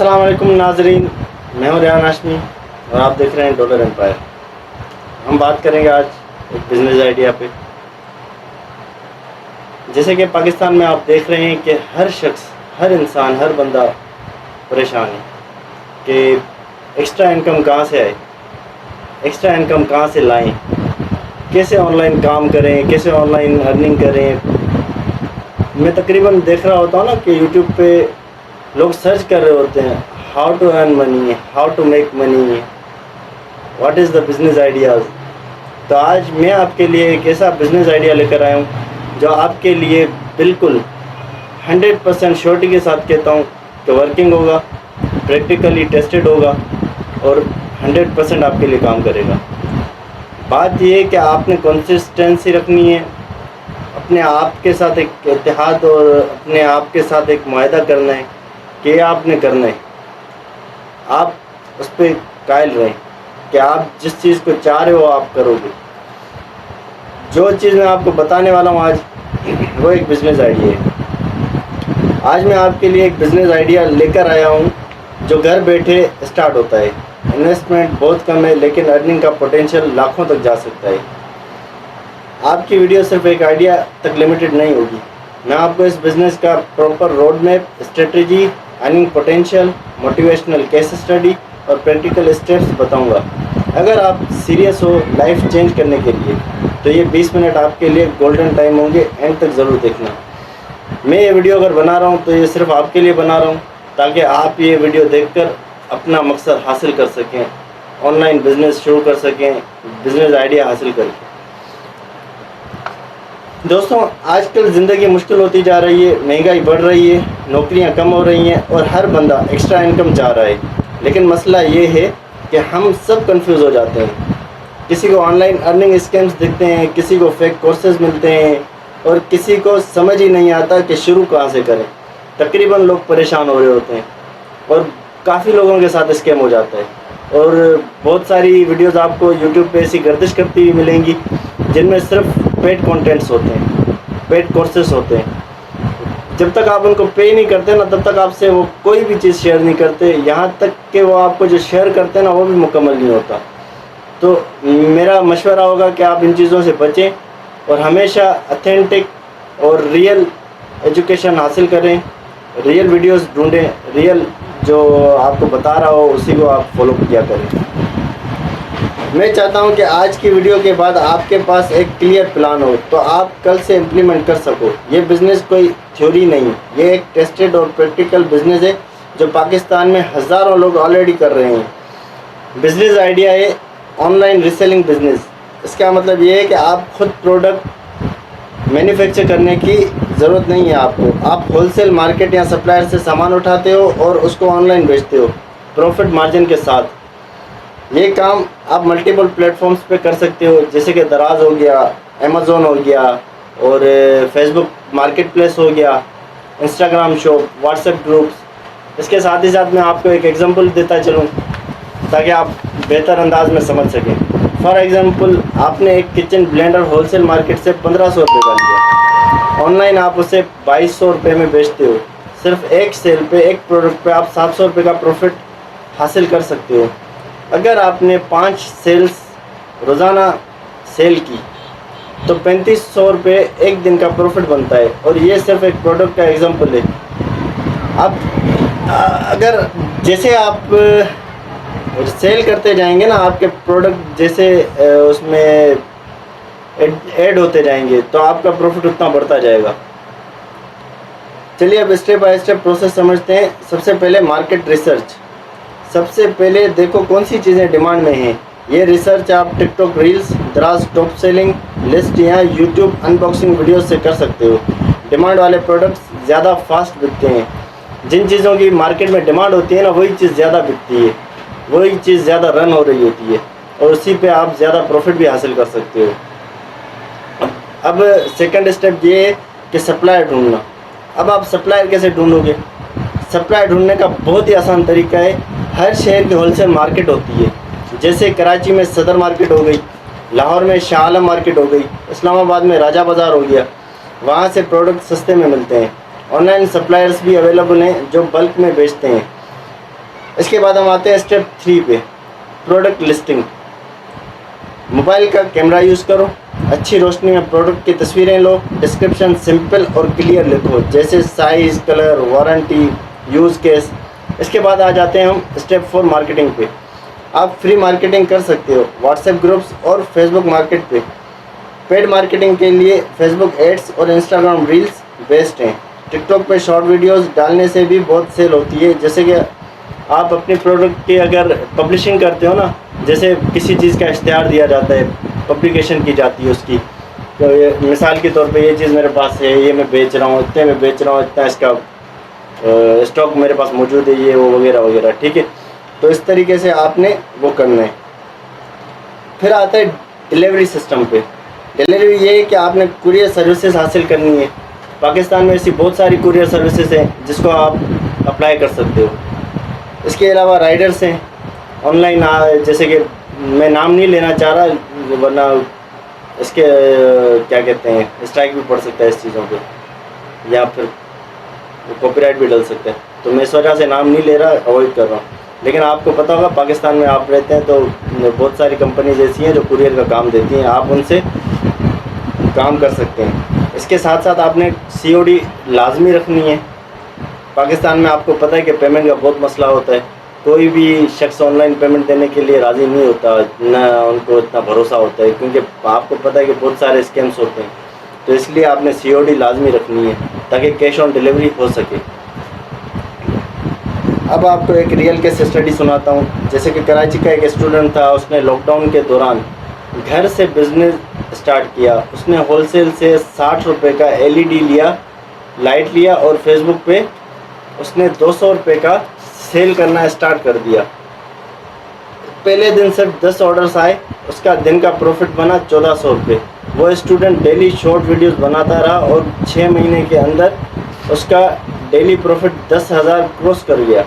السلام علیکم ناظرین، میں ہوں ریان ہاشمی اور آپ دیکھ رہے ہیں ڈالر ایمپائر۔ ہم بات کریں گے آج ایک بزنس آئیڈیا پہ۔ جیسے کہ پاکستان میں آپ دیکھ رہے ہیں کہ ہر شخص، ہر انسان، ہر بندہ پریشان ہے کہ ایکسٹرا انکم کہاں سے آئے، ایکسٹرا انکم کہاں سے لائیں، کیسے آن لائن کام کریں، کیسے آن لائن ارننگ کریں۔ میں تقریباً دیکھ رہا ہوتا ہوں نا کہ یوٹیوب پہ لوگ سرچ کر رہے ہوتے ہیں how to earn money, how to make money, what is the business ideas. تو آج میں آپ کے لیے ایک ایسا بزنس آئیڈیا لے کر آیا ہوں جو آپ کے لیے بالکل 100% شیورٹی کے ساتھ کہتا ہوں کہ ورکنگ ہوگا، پریکٹیکلی ٹیسٹڈ ہوگا اور 100% آپ کے لیے کام کرے گا۔ بات یہ ہے کہ آپ نے کنسسٹنسی رکھنی ہے، اپنے آپ کے ساتھ ایک اتحاد اور اپنے آپ کے ساتھ ایک معاہدہ کرنا ہے کہ یہ آپ نے کرنا ہے۔ آپ اس پہ قائل رہیں کہ آپ جس چیز کو چاہ رہے ہو آپ کرو گے۔ جو چیز میں آپ کو بتانے والا ہوں آج، وہ ایک بزنس آئیڈیا ہے۔ آج میں آپ کے لیے ایک بزنس آئیڈیا لے کر آیا ہوں جو گھر بیٹھے اسٹارٹ ہوتا ہے۔ انویسٹمنٹ بہت کم ہے لیکن ارننگ کا پوٹینشیل لاکھوں تک جا سکتا ہے۔ آپ کی ویڈیو صرف ایک آئیڈیا تک لمیٹڈ نہیں ہوگی، میں آپ کو اس بزنس کا proper road map, strategy, earning potential, motivational case study اور پریکٹیکل اسٹیپس بتاؤں گا۔ اگر آپ سیریس ہو لائف چینج کرنے کے لیے تو یہ 20 منٹ آپ کے لیے گولڈن ٹائم ہوں گے، اینڈ تک ضرور دیکھنا۔ میں یہ ویڈیو اگر بنا رہا ہوں تو یہ صرف آپ کے لیے بنا رہا ہوں تاکہ آپ یہ ویڈیو دیکھ کر اپنا مقصد حاصل کر سکیں، آن لائن بزنس شروع کر سکیں، بزنس آئیڈیا حاصل کر کے۔ دوستوں، آج کل زندگی مشکل ہوتی جا رہی ہے، مہنگائی بڑھ رہی ہے، نوکریاں کم ہو رہی ہیں اور ہر بندہ ایکسٹرا انکم چاہ رہا ہے، لیکن مسئلہ یہ ہے کہ ہم سب کنفیوز ہو جاتے ہیں۔ کسی کو آن لائن ارننگ اسکیمز دکھتے ہیں، کسی کو فیک کورسز ملتے ہیں اور کسی کو سمجھ ہی نہیں آتا کہ شروع کہاں سے کریں۔ تقریباً لوگ پریشان ہو رہے ہوتے ہیں اور کافی لوگوں کے ساتھ اسکیم ہو جاتا ہے، اور بہت ساری ویڈیوز آپ کو یوٹیوب پہ ایسی گردش کرتی ہوئی ملیں گی جن میں صرف پیڈ کانٹینٹس ہوتے ہیں، پیڈ کورسز ہوتے ہیں۔ جب تک آپ ان کو پے نہیں کرتے نا تب تک آپ سے وہ کوئی بھی چیز شیئر نہیں کرتے، یہاں تک کہ وہ آپ کو جو شیئر کرتے ہیں نا وہ بھی مکمل نہیں ہوتا۔ تو میرا مشورہ ہوگا کہ آپ ان چیزوں سے بچیں اور ہمیشہ اتھینٹک اور ریئل ایجوکیشن حاصل کریں، ریئل ویڈیوز ڈھونڈیں، ریئل جو آپ کو بتا رہا ہو اسی کو آپ فالو کیا کریں۔ میں چاہتا ہوں کہ آج کی ویڈیو کے بعد آپ کے پاس ایک کلیئر پلان ہو تو آپ کل سے امپلیمنٹ کر سکو۔ یہ بزنس کوئی تھیوری نہیں، یہ ایک ٹیسٹڈ اور پریکٹیکل بزنس ہے جو پاکستان میں ہزاروں لوگ آلریڈی کر رہے ہیں۔ بزنس آئیڈیا ہے آن لائن ریسیلنگ بزنس۔ اس کا مطلب یہ ہے کہ آپ خود پروڈکٹ مینوفیکچر کرنے کی ضرورت نہیں ہے آپ کو، آپ ہول سیل مارکیٹ یا سپلائر سے سامان اٹھاتے ہو اور اس کو آن لائن بیچتے ہو پروفٹ مارجن کے ساتھ۔ یہ کام آپ ملٹیپل پلیٹ فارمز پہ کر سکتے ہو، جیسے کہ دراز ہو گیا، امیزون ہو گیا اور فیس بک مارکیٹ پلیس ہو گیا، Instagram shop, WhatsApp groups. اس کے ساتھ ہی ساتھ میں آپ کو ایک ایگزامپل دیتا چلوں تاکہ آپ بہتر انداز میں سمجھ سکیں۔ فار ایگزامپل، آپ نے ایک kitchen blender wholesale market سے 1500 روپے کا لیا، آن لائن آپ اسے 2200 روپے میں بیچتے ہو، صرف ایک سیل پہ، ایک پروڈکٹ پہ آپ 700 روپے کا پروفٹ حاصل کر سکتے ہو۔ اگر آپ نے 5 سیلز روزانہ سیل کی تو 3500 روپے ایک دن کا پروفٹ بنتا ہے، اور یہ صرف ایک پروڈکٹ کا ایگزامپل ہے۔ اب اگر جیسے آپ سیل کرتے جائیں گے نا، آپ کے پروڈکٹ جیسے اس میں ایڈ ہوتے جائیں گے تو آپ کا پروفٹ اتنا بڑھتا جائے گا۔ چلیے اب اسٹیپ بائی اسٹیپ پروسیس سمجھتے ہیں۔ سب سے پہلے مارکیٹ ریسرچ۔ سب سے پہلے دیکھو کون سی چیزیں ڈیمانڈ میں ہیں۔ یہ ریسرچ آپ ٹک ٹاک ریلز، دراز ٹاپ سیلنگ لسٹ یا یوٹیوب ان باکسنگ ویڈیوز سے کر سکتے ہو۔ ڈیمانڈ والے پروڈکٹس زیادہ فاسٹ بکتے ہیں۔ جن چیزوں کی مارکیٹ میں ڈیمانڈ ہوتی ہے نا وہی چیز زیادہ بکتی ہے، وہی چیز زیادہ رن ہو رہی ہوتی ہے، اور اسی پہ آپ زیادہ پروفٹ بھی حاصل کر سکتے ہو۔ اب سیکنڈ اسٹیپ یہ ہے کہ سپلائر ڈھونڈنا۔ اب آپ سپلائر کیسے ڈھونڈو گے؟ سپلائر ڈھونڈنے کا بہت ہی آسان طریقہ ہے۔ ہر شہر کی ہول سیل مارکیٹ ہوتی ہے، جیسے کراچی میں صدر مارکیٹ ہو گئی، لاہور میں شاہ عالم مارکیٹ ہو گئی، اسلام آباد میں راجہ بازار ہو گیا۔ وہاں سے پروڈکٹ سستے میں ملتے ہیں۔ آن لائن سپلائرز بھی اویلیبل ہیں جو بلک میں بیچتے ہیں۔ اس کے بعد ہم آتے ہیں اسٹیپ 3 پہ، پروڈکٹ لسٹنگ۔ موبائل کا کیمرہ یوز کرو، اچھی روشنی میں پروڈکٹ کی تصویریں لو، ڈسکرپشن سمپل اور کلیئر لکھو جیسے size, colour, warranty, use case. اس کے بعد آ جاتے ہیں ہم اسٹیپ 4 مارکیٹنگ پہ۔ آپ فری مارکیٹنگ کر سکتے ہو واٹس ایپ گروپس اور فیس بک مارکیٹ پہ۔ پیڈ مارکیٹنگ کے لیے فیس بک ایڈس اور انسٹاگرام ریلز بیسٹ ہیں۔ ٹک ٹاک پہ شارٹ ویڈیوز ڈالنے سے بھی بہت سیل ہوتی ہے، جیسے کہ آپ اپنی پروڈکٹ کی اگر پبلشنگ کرتے ہو نا، جیسے کسی چیز کا اشتہار دیا جاتا ہے، پبلیکیشن کی جاتی ہے اس کی، تو مثال کے طور پہ یہ چیز میرے پاس ہے، یہ میں بیچ رہا ہوں، اتنے میں بیچ رہا ہوں، اتنا اس کا اسٹاک میرے پاس موجود ہے، یہ وہ وغیرہ وغیرہ، ٹھیک ہے۔ تو اس طریقے سے آپ نے وہ کرنا ہے۔ پھر آتا ہے ڈیلیوری سسٹم پہ۔ ڈیلیوری یہ ہے کہ آپ نے کوریئر سروسز حاصل کرنی ہے۔ پاکستان میں ایسی بہت ساری کوریئر سروسز ہیں جس کو آپ اپلائی کر سکتے ہو۔ اس کے علاوہ رائڈرس ہیں آن لائن، جیسے کہ میں نام نہیں لینا چاہ رہا ورنہ اس کے کیا کہتے ہیں اسٹرائک بھی پڑ سکتا ہے اس چیزوں پہ، یا پھر کاپی رائٹ بھی ڈل سکتا ہے، تو میں اس وجہ سے نام نہیں لے رہا، اوائڈ کر رہا ہوں۔ لیکن آپ کو پتہ ہوگا پاکستان میں آپ رہتے ہیں تو بہت ساری کمپنیز ایسی ہیں جو کوریئر کا کام دیتی ہیں، آپ ان سے کام کر سکتے ہیں۔ اس کے ساتھ ساتھ آپ نے COD لازمی رکھنی ہے۔ پاکستان میں آپ کو پتہ ہے کہ پیمنٹ کا بہت مسئلہ ہوتا ہے، کوئی بھی شخص آن لائن پیمنٹ دینے کے لیے راضی نہیں ہوتا، نہ ان کو اتنا بھروسہ ہوتا ہے، کیونکہ آپ کو پتہ ہے کہ بہت سارے اسکیمس ہوتے ہیں، تو اس لیے آپ نے COD لازمی رکھنی ہے تاکہ کیش آن ڈیلیوری ہو سکے۔ اب آپ کو ایک ریئل کیس اسٹڈی سناتا ہوں۔ جیسے کہ کراچی کا ایک اسٹوڈنٹ تھا، اس نے لاک ڈاؤن کے دوران گھر سے بزنس اسٹارٹ کیا۔ اس نے ہول سیل سے 60 روپے کا LED لیا، لائٹ لیا، اور فیس بک پہ اس نے 200 روپے کا سیل کرنا اسٹارٹ کر دیا۔ پہلے دن صرف 10 آرڈرز آئے، اس کا دن کا پروفٹ بنا 1400 روپے۔ وہ اسٹوڈنٹ ڈیلی شارٹ ویڈیوز بناتا رہا اور 6 مہینے کے اندر اس کا ڈیلی پروفٹ 10,000 کراس کر گیا۔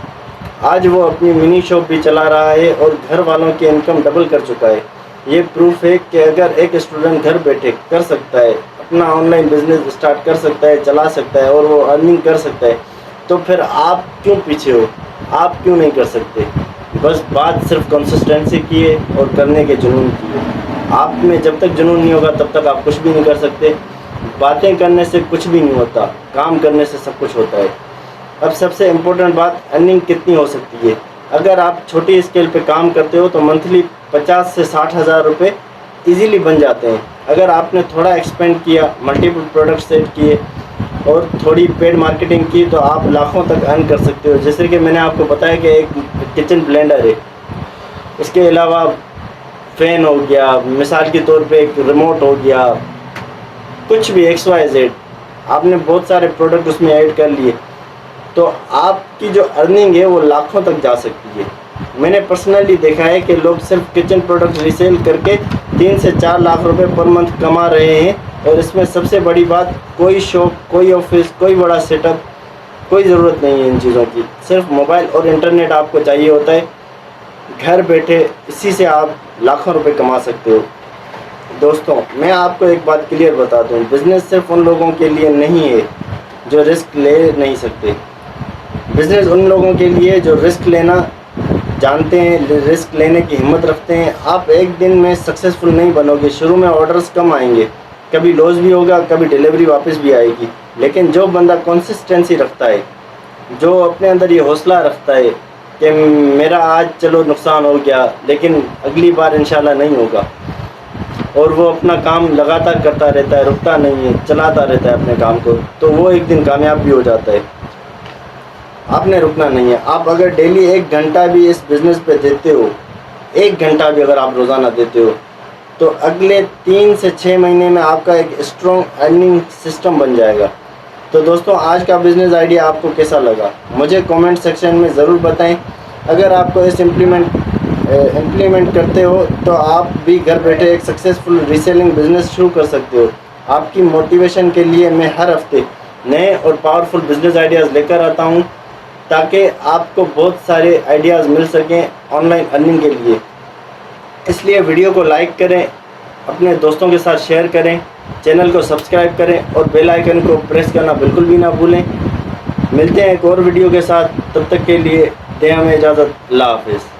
آج وہ اپنی منی شاپ بھی چلا رہا ہے اور گھر والوں کی انکم ڈبل کر چکا ہے۔ یہ پروف ہے کہ اگر ایک اسٹوڈنٹ گھر بیٹھے کر سکتا ہے، اپنا آن لائن بزنس اسٹارٹ کر سکتا ہے، چلا سکتا ہے، اور وہ ارننگ کر سکتا ہے، تو پھر آپ کیوں پیچھے ہو؟ آپ کیوں نہیں کر سکتے؟ بس بات صرف کنسسٹنسی کی ہے اور کرنے کے جنون کی ہے۔ آپ میں جب تک جنون نہیں ہوگا تب تک آپ کچھ بھی نہیں کر سکتے۔ باتیں کرنے سے کچھ بھی نہیں ہوتا، کام کرنے سے سب کچھ ہوتا ہے۔ اب سب سے امپورٹنٹ بات، ارننگ کتنی ہو سکتی ہے؟ اگر آپ چھوٹی اسکیل پہ کام کرتے ہو تو منتھلی 50 سے 60 ہزار روپے ایزیلی بن جاتے ہیں۔ اگر آپ نے تھوڑا ایکسپینڈ کیا، ملٹیپل پروڈکٹ سیٹ کیے اور تھوڑی پیڈ مارکیٹنگ کی تو آپ لاکھوں تک ارن کر سکتے ہو۔ جیسے کہ میں نے آپ کو بتایا کہ ایک کچن بلینڈر ہے، اس کے علاوہ فین ہو گیا، مثال کے طور پہ ایک ریموٹ ہو گیا، کچھ بھی XYZ، آپ نے بہت سارے پروڈکٹ اس میں ایڈ کر لیے تو آپ کی جو ارننگ ہے وہ لاکھوں تک جا سکتی ہے۔ میں نے پرسنلی دیکھا ہے کہ لوگ صرف کچن پروڈکٹ ریسیل کر کے 3 سے 4 لاکھ روپے پر منتھ کما رہے ہیں، اور اس میں سب سے بڑی بات، کوئی شاپ، کوئی آفس، کوئی بڑا سیٹ اپ، کوئی ضرورت نہیں ہے ان چیزوں کی۔ صرف موبائل اور انٹرنیٹ آپ کو چاہیے ہوتا ہے، گھر بیٹھے اسی سے آپ لاکھوں روپے کما سکتے ہو۔ دوستوں، میں آپ کو ایک بات کلیئر بتا دوں، بزنس صرف ان لوگوں کے لیے نہیں ہے جو رسک لے نہیں سکتے۔ بزنس ان لوگوں کے لیے جو رسک لینا جانتے ہیں، رسک لینے کی ہمت رکھتے ہیں۔ آپ ایک دن میں سکسیزفل نہیں بنو گے، شروع میں آرڈرز کم آئیں گے، کبھی لوز بھی ہوگا، کبھی ڈیلیوری واپس بھی آئے گی، لیکن جو بندہ کنسسٹنسی رکھتا ہے، جو اپنے اندر یہ حوصلہ رکھتا ہے کہ میرا آج چلو نقصان ہو گیا لیکن اگلی بار انشاءاللہ نہیں ہوگا، اور وہ اپنا کام لگاتار کرتا رہتا ہے، رکتا نہیں ہے، چلاتا رہتا ہے اپنے کام کو، تو وہ ایک دن کامیاب بھی ہو جاتا ہے۔ آپ نے رکنا نہیں ہے۔ آپ اگر ڈیلی 1 گھنٹہ بھی اس بزنس پہ دیتے ہو، 1 گھنٹہ بھی اگر آپ روزانہ دیتے ہو، تو اگلے 3 سے 6 مہینے میں آپ کا ایک اسٹرانگ ارننگ سسٹم بن جائے گا۔ تو دوستوں، آج کا بزنس آئیڈیا آپ کو کیسا لگا مجھے کامنٹ سیکشن میں ضرور بتائیں۔ اگر آپ کو اس امپلیمنٹ کرتے ہو تو آپ بھی گھر بیٹھے ایک سکسیزفل ریسیلنگ بزنس شروع کر سکتے ہو۔ آپ کی موٹیویشن کے لیے میں ہر ہفتے نئے اور پاورفل بزنس آئیڈیاز لے کر آتا ہوں تاکہ آپ کو بہت سارے آئیڈیاز مل سکیں آن لائن ارننگ کے لیے۔ اس لیے ویڈیو کو لائک کریں، اپنے دوستوں کے ساتھ شیئر کریں، چینل کو سبسکرائب کریں اور بیل آئیکن کو پریس کرنا بالکل بھی نہ بھولیں۔ ملتے ہیں ایک اور ویڈیو کے ساتھ، تب تک کے لیے دیں ہمیں اجازت. اللہ حافظ.